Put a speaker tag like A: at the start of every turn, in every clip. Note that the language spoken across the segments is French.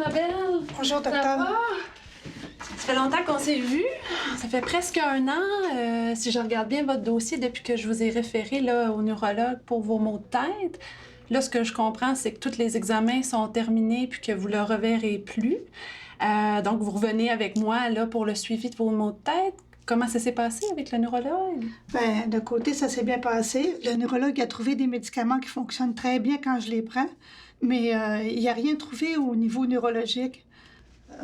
A: Madame Abel.
B: Bonjour,
A: Ça
B: docteur.
A: va? Ça fait longtemps qu'on s'est vus. Ça fait presque un an, si je regarde bien votre dossier, depuis que je vous ai référé là, au neurologue pour vos maux de tête. Là, ce que je comprends, c'est que tous les examens sont terminés puis que vous le reverrez plus. Donc, vous revenez avec moi là, pour le suivi de vos maux de tête. Comment ça s'est passé avec le neurologue?
B: Ben, de côté, ça s'est bien passé. Le neurologue a trouvé des médicaments qui fonctionnent très bien quand je les prends, mais il n'a rien trouvé au niveau neurologique.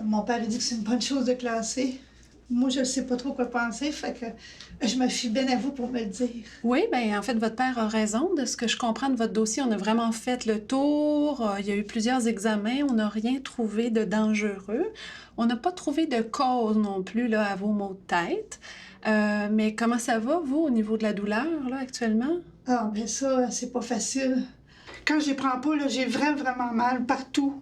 B: Mon père a dit que c'est une bonne chose de classer. Moi, je ne sais pas trop quoi penser, fait que je me fie bien à vous pour me le dire.
A: Oui, bien, en fait, votre père a raison. De ce que je comprends de votre dossier, on a vraiment fait le tour. Il y a eu plusieurs examens. On n'a rien trouvé de dangereux. On n'a pas trouvé de cause non plus là, à vos maux de tête. Mais comment ça va, vous, au niveau de la douleur, là, actuellement?
B: Ah, ben ça, c'est pas facile. Quand je les prends pas, là, j'ai vraiment mal partout.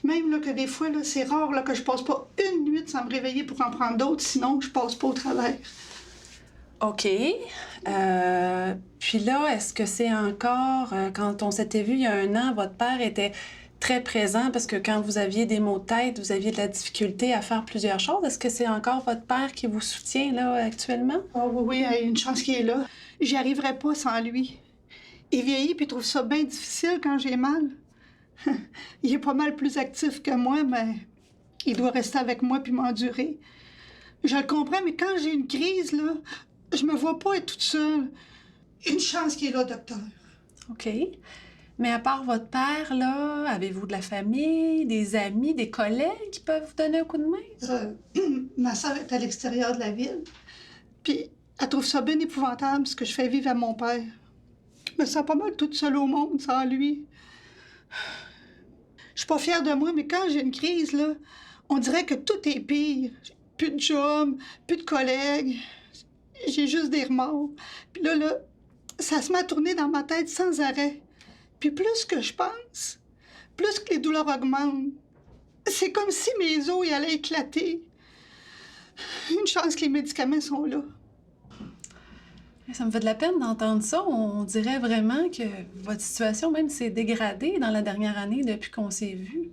B: Même là, que des fois, là, c'est rare là, que je passe pas une nuit sans me réveiller pour en prendre d'autres, sinon je passe pas au travers.
A: OK. Puis là, est-ce que c'est encore... quand on s'était vu il y a un an, votre père était très présent parce que quand vous aviez des maux de tête, vous aviez de la difficulté à faire plusieurs choses. Est-ce que c'est encore votre père qui vous soutient là actuellement?
B: Ah oui, il y a une chance qu'il est là. J'y arriverais pas sans lui. Il vieillit puis il trouve ça bien difficile quand j'ai mal. Il est pas mal plus actif que moi, mais il doit rester avec moi puis m'endurer. Je le comprends, mais quand j'ai une crise, là, je me vois pas être toute seule. Une chance qu'il est là, docteur.
A: OK. Mais à part votre père, là, avez-vous de la famille, des amis, des collègues qui peuvent vous donner un coup de main?
B: Ma soeur est à l'extérieur de la ville, puis elle trouve ça bien épouvantable ce que je fais vivre à mon père. Je me sens pas mal toute seule au monde sans lui. Je suis pas fière de moi, mais quand j'ai une crise, là, on dirait que tout est pire. J'ai plus de job, plus de collègues. J'ai juste des remords. Puis là, ça se met à tourner dans ma tête sans arrêt. Puis plus que je pense, plus que les douleurs augmentent. C'est comme si mes os y allaient éclater. Une chance que les médicaments sont là.
A: Ça me fait de la peine d'entendre ça. On dirait vraiment que votre situation même s'est dégradée dans la dernière année depuis qu'on s'est vus.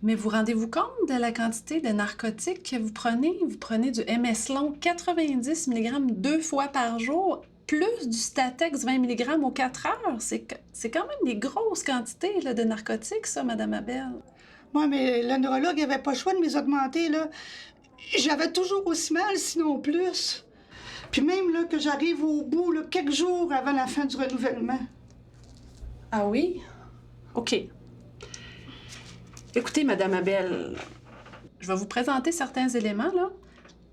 A: Mais vous rendez-vous compte de la quantité de narcotiques que vous prenez? Vous prenez du MS long 90 mg 2 fois par jour, plus du Statex 20 mg aux 4 heures. C'est quand même des grosses quantités là, de narcotiques, ça, Madame Abel.
B: Moi, mais le neurologue n'avait pas le choix de me les augmenter, là. J'avais toujours aussi mal, sinon plus. Puis même là, que j'arrive au bout, là, quelques jours avant la fin du renouvellement.
A: Ah oui? OK. Écoutez, Madame Abel, je vais vous présenter certains éléments, là,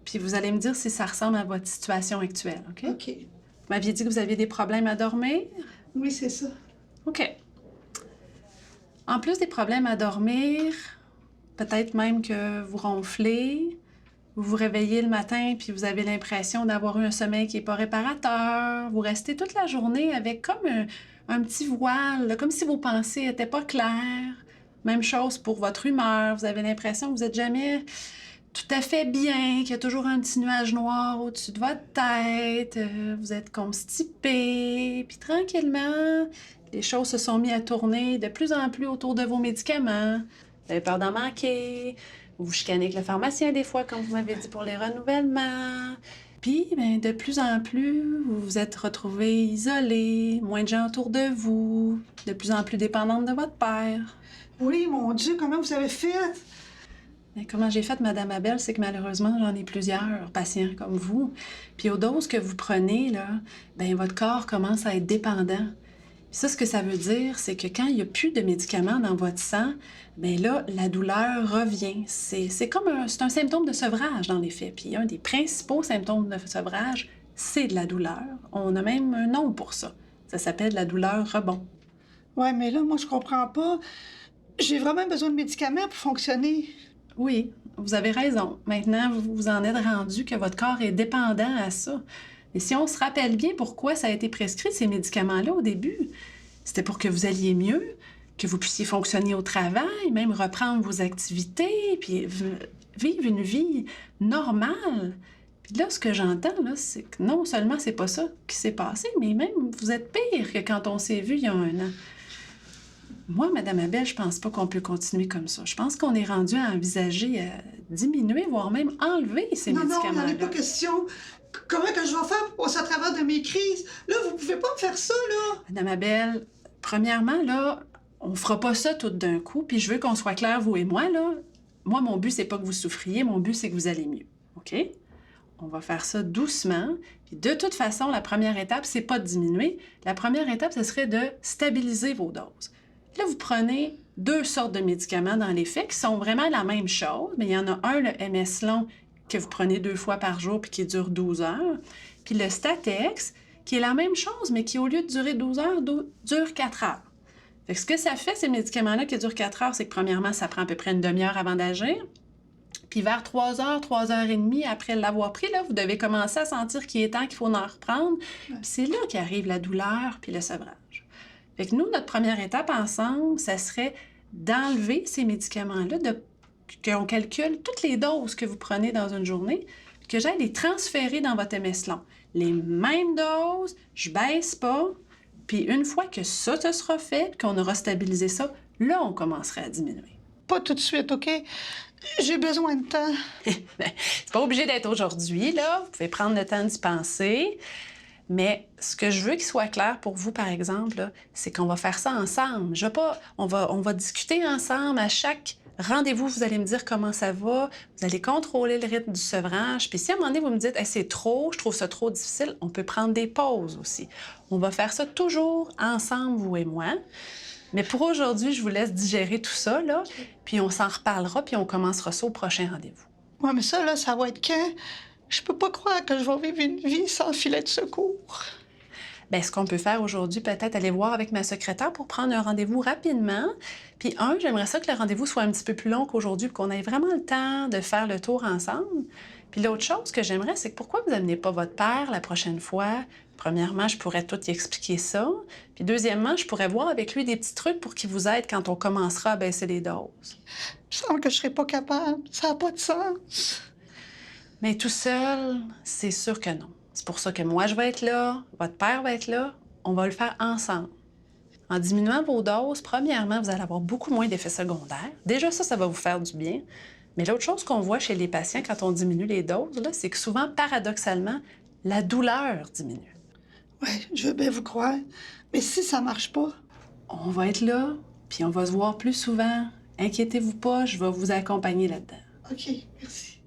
A: puis vous allez me dire si ça ressemble à votre situation actuelle, OK?
B: OK.
A: Vous m'aviez dit que vous aviez des problèmes à dormir?
B: Oui, c'est ça.
A: OK. En plus des problèmes à dormir, peut-être même que vous ronflez, vous vous réveillez le matin puis vous avez l'impression d'avoir eu un sommeil qui n'est pas réparateur, vous restez toute la journée avec comme un petit voile, là, comme si vos pensées n'étaient pas claires. Même chose pour votre humeur, vous avez l'impression que vous n'êtes jamais tout à fait bien, qu'il y a toujours un petit nuage noir au-dessus de votre tête, vous êtes constipé, puis tranquillement, les choses se sont mises à tourner de plus en plus autour de vos médicaments. Vous avez peur d'en manquer, vous vous chicanez avec le pharmacien des fois, comme vous m'avez dit pour les renouvellements. Puis, ben, de plus en plus, vous vous êtes retrouvés isolés, moins de gens autour de vous, de plus en plus dépendante de votre père.
B: Oui, mon Dieu, comment vous avez fait?
A: Mais comment j'ai fait, Madame Abel, c'est que malheureusement, j'en ai plusieurs patients comme vous. Puis aux doses que vous prenez, là, ben votre corps commence à être dépendant. Puis ça, ce que ça veut dire, c'est que quand il n'y a plus de médicaments dans votre sang, ben là, la douleur revient. C'est comme c'est un symptôme de sevrage, dans les faits. Puis un des principaux symptômes de sevrage, c'est de la douleur. On a même un nom pour ça. Ça s'appelle la douleur rebond.
B: Ouais, mais là, moi, je comprends pas. J'ai vraiment besoin de médicaments pour fonctionner.
A: Oui, vous avez raison. Maintenant, vous vous en êtes rendu que votre corps est dépendant à ça. Et si on se rappelle bien pourquoi ça a été prescrit, ces médicaments-là, au début, c'était pour que vous alliez mieux, que vous puissiez fonctionner au travail, même reprendre vos activités, puis vivre une vie normale. Puis là, ce que j'entends, là, c'est que non seulement c'est pas ça qui s'est passé, mais même vous êtes pire que quand on s'est vu il y a un an. Moi, Madame Abel, je pense pas qu'on peut continuer comme ça. Je pense qu'on est rendu à envisager diminuer, voire même enlever ces
B: Non, non, il
A: médicaments-là.
B: n'en est pas question. Comment que je vais faire pour passer à travers de mes crises? Là, vous pouvez pas me faire ça, là.
A: Madame Abel, premièrement, là, on fera pas ça tout d'un coup, puis je veux qu'on soit clair, vous et moi, là. Moi, mon but, c'est pas que vous souffriez, mon but, c'est que vous allez mieux. OK? On va faire ça doucement. Puis de toute façon, la première étape, c'est pas de diminuer. La première étape, ce serait de stabiliser vos doses. Là, vous prenez 2 sortes de médicaments dans les faits qui sont vraiment la même chose, mais il y en a un, le MS long, que vous prenez 2 fois par jour puis qui dure 12 heures, puis le Statex, qui est la même chose, mais qui, au lieu de durer 12 heures, dure 4 heures. Fait que ce que ça fait, ces médicaments-là qui durent 4 heures, c'est que premièrement, ça prend à peu près une demi-heure avant d'agir. Puis vers 3 heures, 3 heures et demie après l'avoir pris, là, vous devez commencer à sentir qu'il est temps qu'il faut en reprendre. Puis c'est là qu'arrive la douleur puis le sevrage. Fait que nous, notre première étape ensemble, ça serait d'enlever ces médicaments-là, qu'on calcule toutes les doses que vous prenez dans une journée, puis que j'aille les transférer dans votre MS long. Les mêmes doses, je baisse pas, puis une fois que ça te sera fait, qu'on aura stabilisé ça, là, on commencerait à diminuer.
B: Pas tout de suite, OK? J'ai besoin de temps.
A: C'est pas obligé d'être aujourd'hui, là. Vous pouvez prendre le temps d'y penser. Mais ce que je veux qu'il soit clair pour vous, par exemple, là, c'est qu'on va faire ça ensemble. Je veux pas... On va discuter ensemble à chaque rendez-vous. Vous allez me dire comment ça va. Vous allez contrôler le rythme du sevrage. Puis si à un moment donné, vous me dites hey, « c'est trop, je trouve ça trop difficile », on peut prendre des pauses aussi. On va faire ça toujours ensemble, vous et moi. Mais pour aujourd'hui, je vous laisse digérer tout ça, là, puis on s'en reparlera, puis on commencera ça au prochain rendez-vous.
B: Ouais, mais ça, là, ça va être quand? Je peux pas croire que je vais vivre une vie sans filet de secours.
A: Bien, ce qu'on peut faire aujourd'hui, peut-être aller voir avec ma secrétaire pour prendre un rendez-vous rapidement. Puis j'aimerais ça que le rendez-vous soit un petit peu plus long qu'aujourd'hui, puis qu'on ait vraiment le temps de faire le tour ensemble. Puis l'autre chose que j'aimerais, c'est que pourquoi vous n'amenez pas votre père la prochaine fois? Premièrement, je pourrais tout y expliquer ça. Puis deuxièmement, je pourrais voir avec lui des petits trucs pour qu'il vous aide quand on commencera à baisser les doses.
B: Je sens que je serai pas capable. Ça n'a pas de sens.
A: Mais tout seul, c'est sûr que non. C'est pour ça que moi, je vais être là, votre père va être là, on va le faire ensemble. En diminuant vos doses, premièrement, vous allez avoir beaucoup moins d'effets secondaires. Déjà, ça va vous faire du bien. Mais l'autre chose qu'on voit chez les patients quand on diminue les doses, là, c'est que souvent, paradoxalement, la douleur diminue.
B: Oui, je veux bien vous croire. Mais si ça marche pas...
A: On va être là, puis on va se voir plus souvent. Inquiétez-vous pas, je vais vous accompagner là-dedans.
B: OK, merci.